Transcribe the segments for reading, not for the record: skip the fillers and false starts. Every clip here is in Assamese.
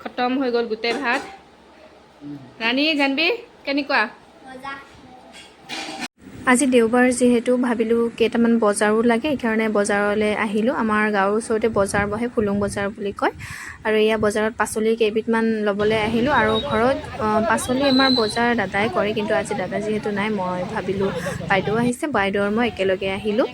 খতম হৈ গ'ল গোটেই ভাত ৰাণী জানবি কেনেকুৱা আজি দেওবাৰ যিহেতু ভাবিলোঁ কেইটামান বজাৰো লাগে সেইকাৰণে বজাৰলৈ আহিলোঁ আমাৰ গাঁৱৰ ওচৰতে বজাৰ বহে ফুলুং বজাৰ বুলি কয় আৰু এয়া বজাৰত পাচলি কেইবিধমান ল'বলৈ আহিলোঁ আৰু ঘৰত পাচলি আমাৰ বজাৰ দাদাই কৰে কিন্তু আজি দাদা যিহেতু নাই মই ভাবিলোঁ বাইদেউ আহিছে বাইদেউৰ মই একেলগে আহিলোঁ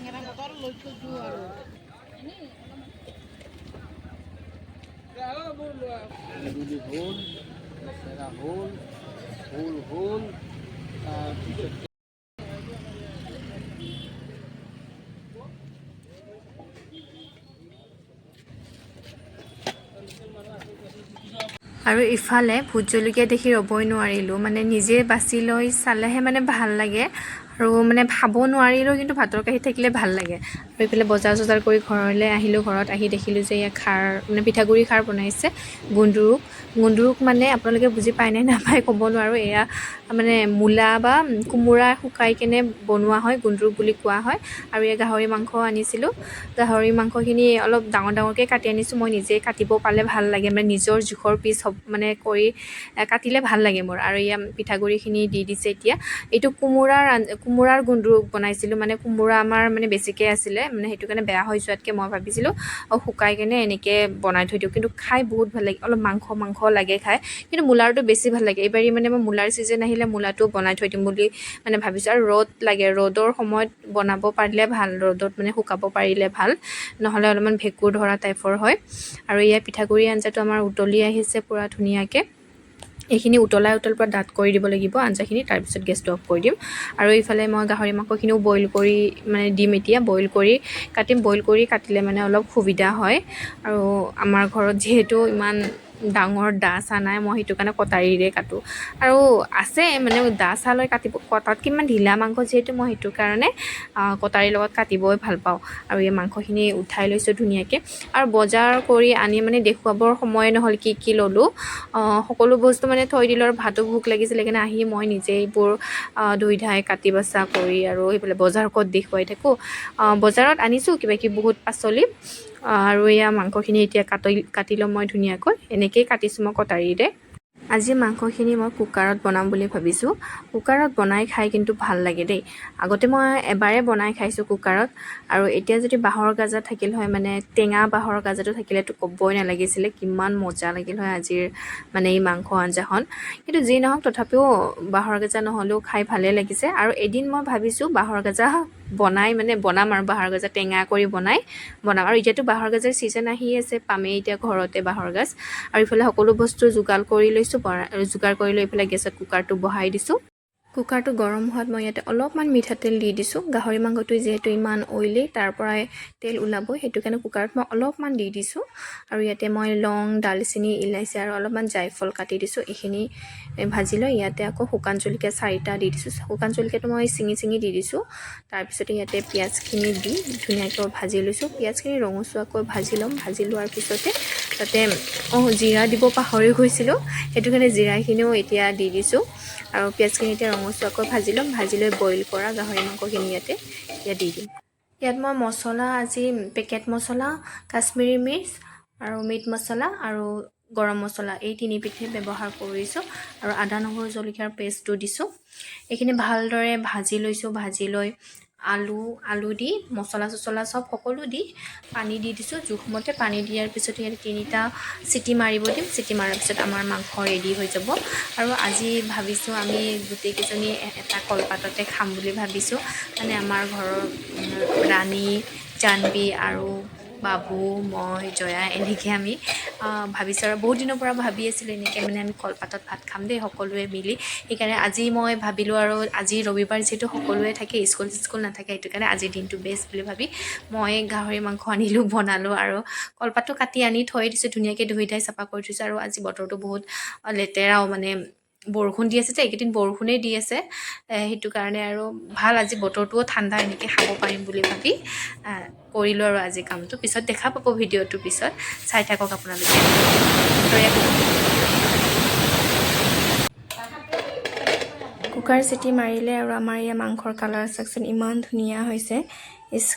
আৰু ইফালে ভোট জলকীয়া দেখি ৰ'বই নোৱাৰিলোঁ মানে নিজে বাছি লৈ চালেহে মানে ভাল লাগে আৰু মানে খাব নোৱাৰিলেও কিন্তু ভাতৰ কাঁহীত থাকিলে ভাল লাগে আৰু এইফালে বজাৰ চজাৰ কৰি ঘৰলৈ আহিলোঁ ঘৰত আহি দেখিলোঁ যে এয়া খাৰ মানে পিঠাগুড়ি খাৰ বনাইছে গুন্দৰুক মানে আপোনালোকে বুজি পায় নে নাপায় ক'ব নোৱাৰোঁ এয়া মানে মূলা বা কোমোৰা শুকাই কেনে বনোৱা হয় গুন্দৰুক বুলি কোৱা হয় আৰু এয়া গাহৰি মাংস আনিছিলোঁ গাহৰি মাংসখিনি অলপ ডাঙৰ ডাঙৰকৈ কাটি আনিছোঁ মই নিজে কাটিব পালে ভাল লাগে মানে নিজৰ জোখৰ পিচ মানে কৰি কাটিলে ভাল লাগে মোৰ আৰু এয়া পিঠাগুড়িখিনি দি দিছে এতিয়া এইটো কোমোৰাৰ গুন্দৰুক বনাইছিলোঁ মানে কোমোৰা আমাৰ মানে বেছিকৈ আছিলে মানে সেইটো কাৰণে বেয়া হৈ যোৱাতকৈ মই ভাবিছিলোঁ শুকাই কেনে এনেকৈ বনাই থৈ দিওঁ কিন্তু খাই বহুত ভাল লাগে অলপ মাংস লাগে খাই কিন্তু মূলাৰটো বেছি ভাল লাগে এইবাৰ মানে মই মূলাৰ ছিজন আহিলে মূলাটো বনাই থৈ দিম বুলি মানে ভাবিছোঁ আৰু ৰ'দ লাগে ৰ'দৰ সময়ত বনাব পাৰিলে ভাল ৰ'দত মানে শুকাব পাৰিলে ভাল নহ'লে অলপমান ভেঁকুৰ ধৰা টাইপৰ হয় আৰু ইয়াৰ পিঠাগুড়ি আঞ্জাটো আমাৰ উতলি আহিছে পূৰা ধুনীয়াকৈ এইখিনি উতলাই পৰা ডাঠ কৰি দিব লাগিব আঞ্জাখিনি তাৰপিছত গেছটো অফ কৰি দিম আৰু এইফালে মই গাহৰি মাংসখিনিও বইল কৰি মানে দিম এতিয়া বইল কৰি কাটিলে মানে অলপ সুবিধা হয় আৰু আমাৰ ঘৰত যিহেতু ইমান ডাঙৰ দা চা নাই মই সেইটো কাৰণে কটাৰীৰে কাটোঁ আৰু আছে মানে দা চা লৈ কটাতকৈ ইমান ঢিলা মাংস যিহেতু মই সেইটো কাৰণে কটাৰীৰ লগত কাটিবই ভাল পাওঁ আৰু এই মাংসখিনি উঠাই লৈছোঁ ধুনীয়াকৈ আৰু বজাৰ কৰি আনি মানে দেখুৱাবৰ সময় নহ'ল কি ল'লোঁ সকলো বস্তু মানে থৈ দিলোঁ আৰু ভাতো ভোক লাগিছিলে সেইকাৰণে আহি মই নিজে এইবোৰ ধুই ধাই কাটি বাচা কৰি আৰু সেইফালে বজাৰ ক'ত দেখুৱাই থাকোঁ বজাৰত আনিছোঁ কিবাকিবি বহুত পাচলি আৰু এয়া মাংসখিনি এতিয়া কাটি ল'ম মই ধুনীয়াকৈ এনেকৈয়ে কাটিছোঁ মই কটাৰীৰে আজি মাংসখিনি মই কুকাৰত বনাম বুলি ভাবিছোঁ কুকাৰত বনাই খাই কিন্তু ভাল লাগে দেই আগতে মই এবাৰে বনাই খাইছোঁ কুকাৰত আৰু এতিয়া যদি বাঁহৰ গাজা থাকিল হয় মানে টেঙা বাঁহৰ গাজাটো থাকিলেতো ক'বই নালাগিছিলে কিমান মজা লাগিল হয় আজিৰ মানে এই মাংস আঞ্জাখন কিন্তু যি নহওক তথাপিও বাঁহৰ গাজা নহ'লেও খাই ভালেই লাগিছে আৰু এদিন মই ভাবিছোঁ বাঁহৰ গাজা বনাম আৰু বাঁহৰ গাজা টেঙা কৰি বনাম আৰু এতিয়াতো বাঁহৰ গাজাৰ ছিজন আহি আছে পামেই এতিয়া ঘৰতে বাঁহৰ গাজ আৰু ইফালে সকলো বস্তু যোগাৰ কৰি লৈছোঁ যোগাৰ কৰি লৈ পেলাই গেছত কুকাৰটো বহাই দিছোঁ কুকাৰটো গৰম হোৱাত মই ইয়াতে অলপমান মিঠাতেল দি দিছোঁ গাহৰি মাংসটো যিহেতু ইমান অইলি তাৰ পৰাই তেল ওলাবই সেইটো কাৰণে কুকাৰত মই অলপমান দি দিছোঁ আৰু ইয়াতে মই লং ডালচেনি ইলাইচি আৰু অলপমান জায়ফল কাটি দিছোঁ এইখিনি ভাজি লৈ ইয়াতে আকৌ শুকান জলকীয়া 4টা দি দিছোঁ শুকান জলকীয়াটো মই চিঙি দি দিছোঁ তাৰপিছতে ইয়াতে পিঁয়াজখিনি দি ধুনীয়াকৈ ভাজি লৈছোঁ পিঁয়াজখিনি ৰঙচুৱাকৈ ভাজি ল'ম ভাজি লোৱাৰ পিছতে তাতে জিৰা দিব পাহৰি গৈছিলোঁ সেইটো কাৰণে জিৰাখিনিও এতিয়া দি দিছোঁ আৰু পিঁয়াজখিনি এতিয়া ৰঙচুৱাকৈ ভাজি ল'ম ভাজি লৈ বইল কৰা গাহৰি মাংসখিনি এতিয়া দি দিম ইয়াত মই মছলা আজি পেকেট মছলা কাশ্মীৰী মিৰ্চ আৰু মিট মছলা আৰু গৰম মছলা এই 3বিধে ব্যৱহাৰ কৰিছোঁ আৰু আদা নহৰু জলকীয়াৰ পেষ্টটো দিছোঁ এইখিনি ভালদৰে ভাজি লৈছোঁ ভাজি লৈ আলু দি মছলা চছলা সকলো দি পানী দি দিছোঁ জোখমতে পানী দিয়াৰ পিছত ইয়াত 3টা চিটি মাৰিব দিম চিটি মৰাৰ পিছত আমাৰ মাংস ৰেডি হৈ যাব আৰু আজি ভাবিছোঁ আমি গোটেইকেইজনী এটা কলপাততে খাম বুলি ভাবিছোঁ মানে আমাৰ ঘৰৰ ৰাণী জানবী আৰু বাবু মই জয়া এনেকৈ আমি ভাবিছোঁ আৰু বহুত দিনৰ পৰা ভাবি আছিলোঁ এনেকৈ মানে আমি কলপাতত ভাত খাম দেই সকলোৱে মিলি সেইকাৰণে আজি মই ভাবিলোঁ আৰু আজি ৰবিবাৰ যিহেতু সকলোৱে থাকে স্কুল নাথাকে সেইটো কাৰণে আজিৰ দিনটো বেষ্ট বুলি ভাবি মই গাহৰি মাংস আনিলোঁ বনালোঁ আৰু কলপাতটো কাটি আনি থৈ দিছোঁ ধুনীয়াকৈ ধুই ধাই চাফা কৰি থৈছোঁ আৰু আজি বতৰটো বহুত লেতেৰাও মানে বৰষুণ দি আছে যে এইকেইদিন বৰষুণেই দি আছে সেইটো কাৰণে আৰু ভাল আজি বতৰটোও ঠাণ্ডা এনেকৈ খাব পাৰিম বুলি ভাবি কৰিলোঁ আৰু আজি কামটো পিছত দেখা পাব ভিডিঅ'টোৰ পিছত চাই থাকক আপোনালোকে কুকাৰ চিটি মাৰিলে আৰু আমাৰ ইয়াৰ মাংসৰ কালাৰ চাওকচোন ইমান ধুনীয়া হৈছে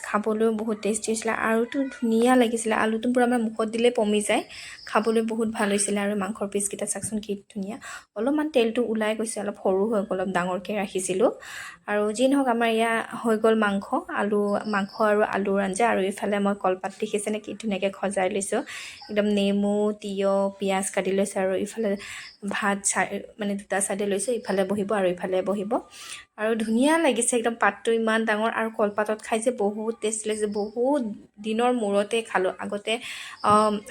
খাবলৈও বহুত টেষ্টি হৈছিলে আৰুতো ধুনীয়া লাগিছিলে আলুটো পূৰা আমাৰ মুখত দিলে পমি যায় খাবলৈ বহুত ভাল হৈছিলে আৰু মাংসৰ পিচকেইটা চাকচোন কি ধুনীয়া অলপমান তেলটো ওলাই গৈছে অলপ সৰু হৈ গ'ল অলপ ডাঙৰকৈ ৰাখিছিলোঁ আৰু যি নহওক আমাৰ এয়া হৈ গ'ল মাংস আৰু আলুৰ আঞ্জা আৰু ইফালে মই কলপাত দেখিছেনে কি ধুনীয়াকৈ সজাই লৈছোঁ একদম নেমু তিয়ঁহ পিঁয়াজ কাটি লৈছোঁ আৰু ইফালে ভাত মানে দুটা চাইডে লৈছোঁ ইফালে বহিব আৰু ইফালে বহিব আৰু ধুনীয়া লাগিছে একদম পাতটো ইমান ডাঙৰ আৰু কলপাতত খাই যে বহুত টেষ্টি লাগিছে বহুত দিনৰ মূৰতে খালোঁ আগতে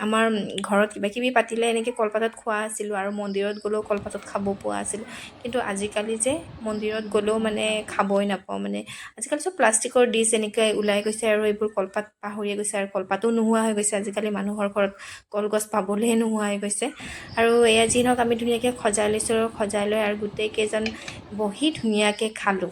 আমাৰ ঘৰত কিবাকিবি পাতিলে এনেকৈ কলপাতত খোৱা আছিলোঁ আৰু মন্দিৰত গ'লেও কলপাতত খাব পোৱা আছিল কিন্তু আজিকালি যে মন্দিৰত গ'লেও মানে খাবই নাপাওঁ মানে আজিকালি চব প্লাষ্টিকৰ ডিছ এনেকৈ ওলাই গৈছে আৰু এইবোৰ কলপাত পাহৰিয়ে গৈছে আৰু কলপাতো নোহোৱা হৈ গৈছে আজিকালি মানুহৰ ঘৰত কলগছ পাবলৈহে নোহোৱা হৈ গৈছে আৰু এয়া যি নহওক আমি ধুনীয়াকৈ সজাই লৈছোঁ আৰু সজাই লৈ আৰু গোটেইকেইজন বহি ধুনীয়াকৈ খালোঁ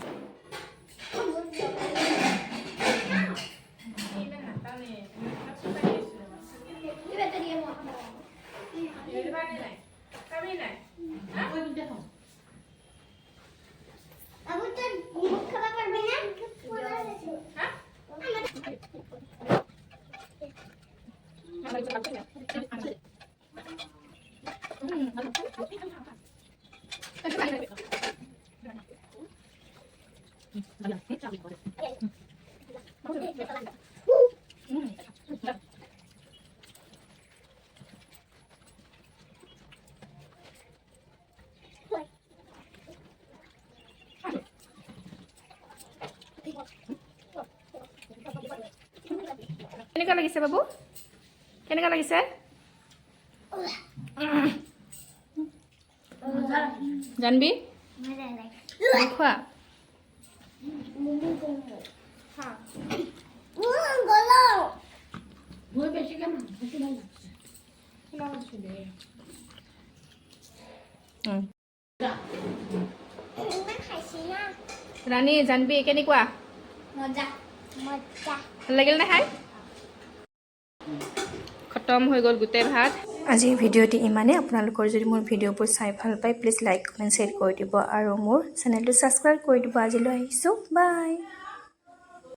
কেনেকুৱা লাগিছে বাবু কেনেকুৱা লাগিছে জানবি খোৱা ৰাণী জানবি কেনেকুৱা ভাল লাগিল নে খাই খতম হৈ গ'ল গোটেই ভাত আজিৰ ভিডিঅ'টি ইমানেই আপোনালোকৰ যদি মোৰ ভিডিঅ'বোৰ চাই ভাল পায় প্লিজ লাইক কমেণ্ট শ্বেয়াৰ কৰি দিব আৰু মোৰ চেনেলটো ছাবস্ক্ৰাইব কৰি দিব আজিলৈ আহিছোঁ বাই